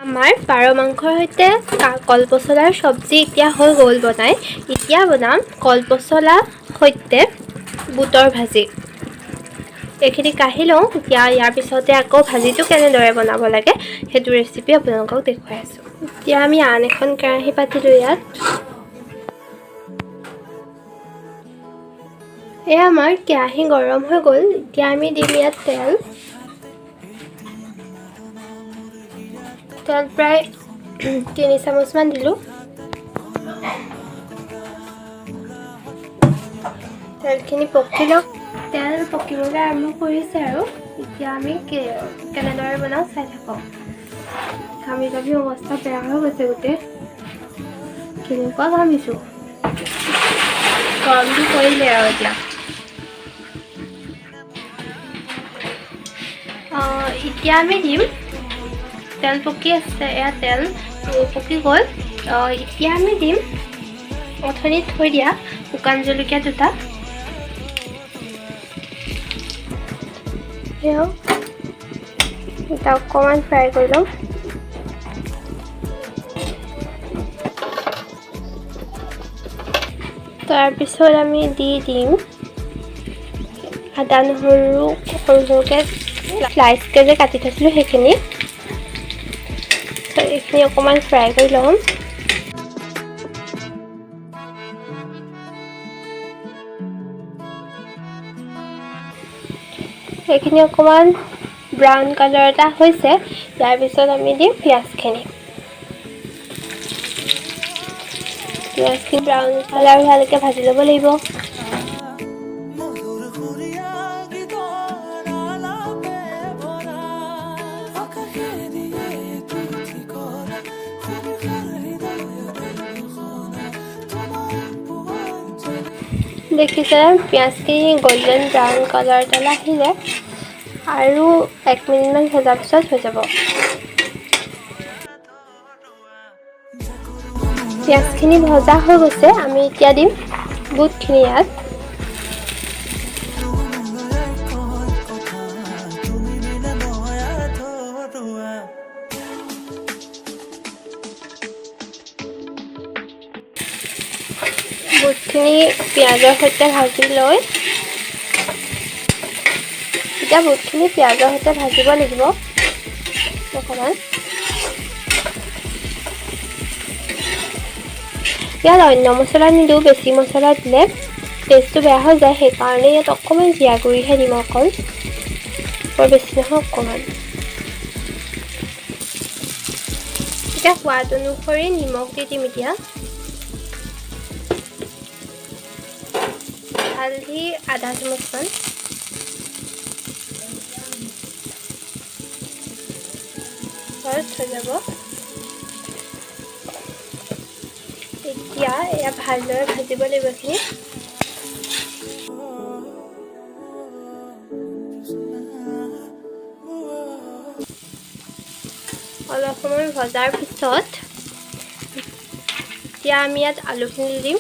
আমাৰ পাৰ মাংসৰ সৈতে কলপচলাৰ চব্জি এতিয়া হৈ গ'ল বনাই। এতিয়া বনাম কলপচলা সৈতে বুটৰ ভাজি। এইখিনি কাঢ়ি লওঁ। এতিয়া ইয়াৰ পিছতে আকৌ ভাজিটো কেনেদৰে বনাব লাগে সেইটো ৰেচিপি আপোনালোকক দেখুৱাই আছোঁ। এতিয়া আমি আন এখন কেৰাহী পাতিলোঁ ইয়াত। এয়া আমাৰ কেৰাহী গৰম হৈ গ'ল। এতিয়া আমি দিম ইয়াত তেল। তেল প্ৰায় 3 চামুচমান দিলোঁ। তেলখিনি পকি লওক। তেল পকিবলৈ আৰম্ভ কৰিছে আৰু এতিয়া আমি কেনেদৰে বনাওঁ চাই থাকক। ঘামি ঘামি অৱস্থা বেয়া হৈ গৈছে গোটেই। কেনেকুৱা ঘামিছোঁ। গৰমটো পৰিলে আৰু এতিয়া। এতিয়া আমি দিম। তেল পকি আছে। এয়া তেল পকি গ'ল। এতিয়া আমি দিম অথনি থৈ দিয়া শুকান জলকীয়া দুটা। এটা অকণমান ফ্ৰাই কৰি ল'ম। তাৰপিছত আমি দি দিম আদা নহৰু সৰু সৰুকৈ স্লাইচকৈ যে কাটি থৈছিলোঁ সেইখিনি। এইখিনি অকণমান ফ্ৰাই কৰি ল'ম। এইখিনি অকণমান ব্ৰাউন কালাৰ এটা হৈছে। ইয়াৰ পিছত আমি দিম পিঁয়াজখিনি। পিঁয়াজখিনি ব্ৰাউন কালাৰ হোৱালৈকে ভাজি ল'ব লাগিব। দেখিছে পিঁয়াজখিনি গল্ডেন ব্ৰাউন কালাৰ এটা আহিলে আৰু 1 মিনিটমান ভজাৰ পিছত হৈ যাব। পিঁয়াজখিনি ভজা হৈ গৈছে। আমি এতিয়া দিম বুটখিনি ইয়াত। বুটখিনি পিঁয়াজৰ সৈতে ভাজি লৈ এতিয়া বুটখিনি পিঁয়াজৰ সৈতে ভাজিব লাগিব অকণমান। ইয়াত অন্য মছলা নিদিওঁ। বেছি মছলা দিলে টেষ্টটো বেয়া হৈ যায়। সেইকাৰণে ইয়াত অকণমান জিৰা গুড়িহে দিম অকল। বৰ বেছি নহয়, অকণমান। এতিয়া সোৱাদ অনুসৰি নিমখ দি দিম। এতিয়া হালধি আধা চামুচমান। হৈ যাব। এতিয়া এয়া ভালদৰে ভাজিব লাগিব এইখিনি। অলপ সময় ভজাৰ পিছত এতিয়া আমি ইয়াত আলুখিনি দি দিম।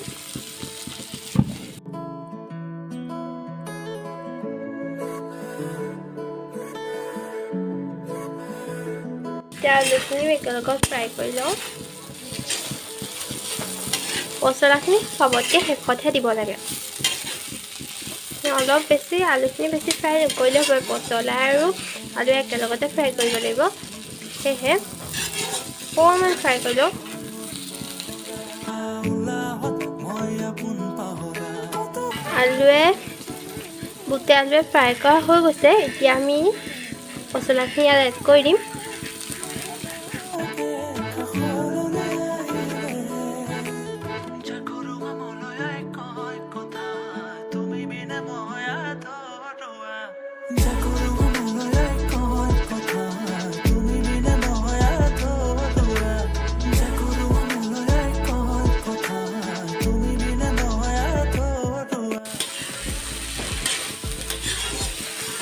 এতিয়া আলুখিনি একেলগত ফ্ৰাই কৰি লওঁ। পচলাখিনি চবতকৈ শেষতহে দিব লাগে। অলপ বেছি আলুখিনি বেছি ফ্ৰাই নকৰিলে হ'ব। পচলা আৰু আলু একেলগতে ফ্ৰাই কৰিব লাগিব। সেয়েহে অকণমান ফ্ৰাই কৰি লওঁ। বুটে আলুৱে ফ্ৰাই কৰা হৈ গৈছে। এতিয়া আমি পচলাখিনি ইয়াত এড কৰি দিম।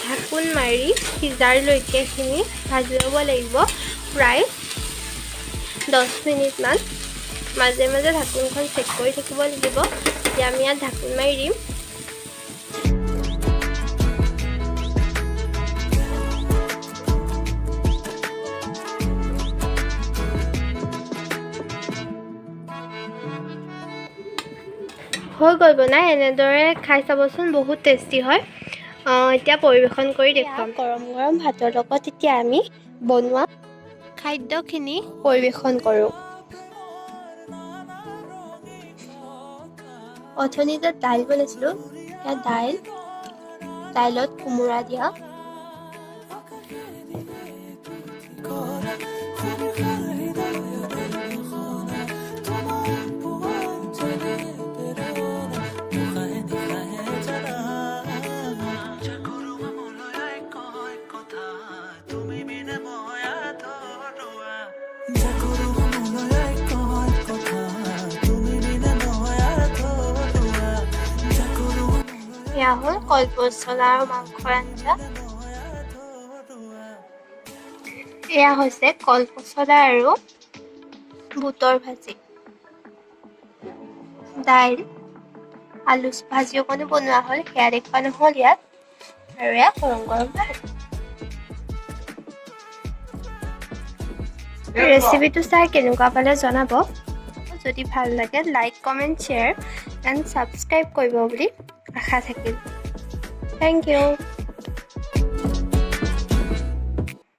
ঢাকোন মাৰি সিজাৰলৈকে এইখিনি ভাজি ল'ব লাগিব প্ৰায় 10 মিনিটমান। মাজে মাজে ঢাকোনখন চেক কৰি থাকিব লাগিব। এতিয়া আমি ইয়াত ঢাকোন মাৰি দিম। হৈ গ'ল বনাই, এনেদৰে খাই চাবচোন, বহুত টেষ্টি হয়। এতিয়া পৰিৱেশন কৰি দেখুৱাম। গৰম গৰম ভাতৰ লগত এতিয়া আমি বনোৱা খাদ্যখিনি পৰিৱেশন কৰোঁ। অথনি যে দাইল বনাইছিলোঁ, সেয়া দাইলত কোমোৰা দিয়া, এয়া হ'ল কলপচলা আৰু মাংসৰ আঞ্জা। এয়া হৈছে কলপচলা আৰু বুটৰ ভাজি, দাইল, আলু ভাজি অকণো বনোৱা হ'ল, সেয়া দেখুওৱা নহ'ল ইয়াত, আৰু এয়া গৰম গৰম ভাত। ৰেচিপিটো চাই কেনেকুৱা পালে জনাব। যদি ভাল লাগে like, comment, share and subscribe কৰিব বুলি আশা থাকিল। Thank U.